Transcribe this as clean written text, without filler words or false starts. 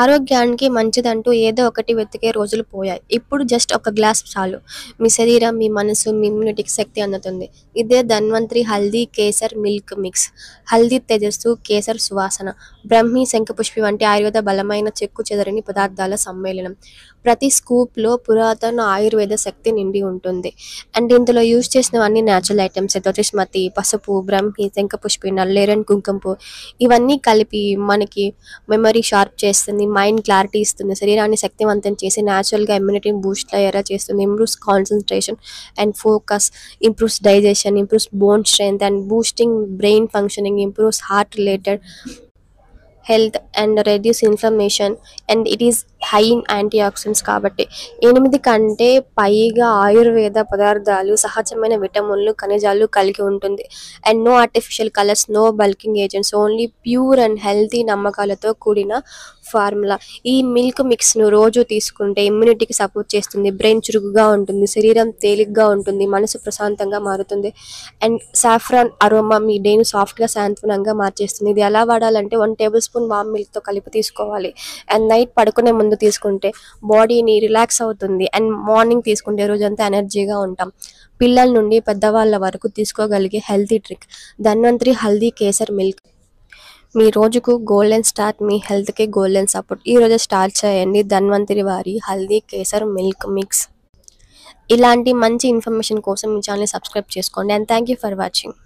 ఆరోగ్యానికి మంచిదంటూ ఏదో ఒకటి వెతికే రోజులు పోయాయి. ఇప్పుడు జస్ట్ ఒక గ్లాస్ చాలు. మీ శరీరం, మీ మనసు, మీ ఇమ్యూనిటీకి శక్తి అందుతుంది. ఇదే ధన్వంతరి హల్దీ కేసర్ మిల్క్ మిక్స్. హల్దీ తేజస్సు, కేసర్ సువాసన, బ్రహ్మి, శంఖపుష్పి వంటి ఆయుర్వేద బలమైన చెక్కు చెదరని పదార్థాల సమ్మేళనం. ప్రతి స్కూప్లో పురాతన ఆయుర్వేద శక్తి నిండి ఉంటుంది. అండ్ ఇందులో యూజ్ చేసినవన్నీ న్యాచురల్ ఐటమ్స్. తులసిమతి, పసుపు, బ్రహ్మి, శంఖపుష్పి, నల్లేరన్, కుంకుమ ఇవన్నీ కలిపి మనకి మెమరీ షార్ప్ చేస్తుంది, మైండ్ క్లారిటీ ఇస్తుంది, శరీరాన్ని శక్తివంతం చేసి న్యాచురల్గా ఇమ్యూనిటీని బూస్ట్ అయ్యేలా చేస్తుంది, improves concentration and focus, improves digestion, improves bone strength and boosting brain functioning, improves heart related health and reduce inflammation and it is high in antioxidants. కాబట్టి 8 కంటే పైగా ఆయుర్వేద పదార్థాలు, సహజమైన విటమిన్లు, ఖనిజాలు కలిగి ఉంటుంది. And no artificial colours, no bulking agents, only pure and healthy నమ్మకాలతో కూడిన ఫార్ములా. ఈ మిల్క్ మిక్స్ను రోజు తీసుకుంటే ఇమ్యూనిటీకి సపోర్ట్ చేస్తుంది, బ్రెయిన్ చురుకుగా ఉంటుంది, శరీరం తేలిగ్గా ఉంటుంది, మనసు ప్రశాంతంగా మారుతుంది. అండ్ సాఫ్రాన్ అరోమా మీ డేను సాఫ్ట్గా శాంతవనంగా మార్చేస్తుంది. ఇది ఎలా వాడాలంటే 1 టేబుల్ స్పూన్ వామ్ మిల్క్తో కలిపి తీసుకోవాలి. అండ్ నైట్ పడుకునే ముందు తీసుకుంటే బాడీని రిలాక్స్ అవుతుంది. అండ్ మార్నింగ్ తీసుకుంటే రోజంతా ఎనర్జీగా ఉంటాం. పిల్లల నుండి పెద్దవాళ్ళ వరకు తీసుకోగలిగే healthy trick Dhanvantari haldi kesar milk. మీ రోజుకు గోల్డెన్ స్టార్ట్, మీ హెల్త్కి గోల్డెన్ సపోర్ట్. ఈ రోజు స్టార్ట్ చేయండి ధన్వంతరి వారి హల్దీ కేసర్ మిల్క్ మిక్స్. ఇలాంటి మంచి ఇన్ఫర్మేషన్ కోసం మీ ఛానల్ సబ్స్క్రైబ్ చేసుకోండి. And thank you for watching.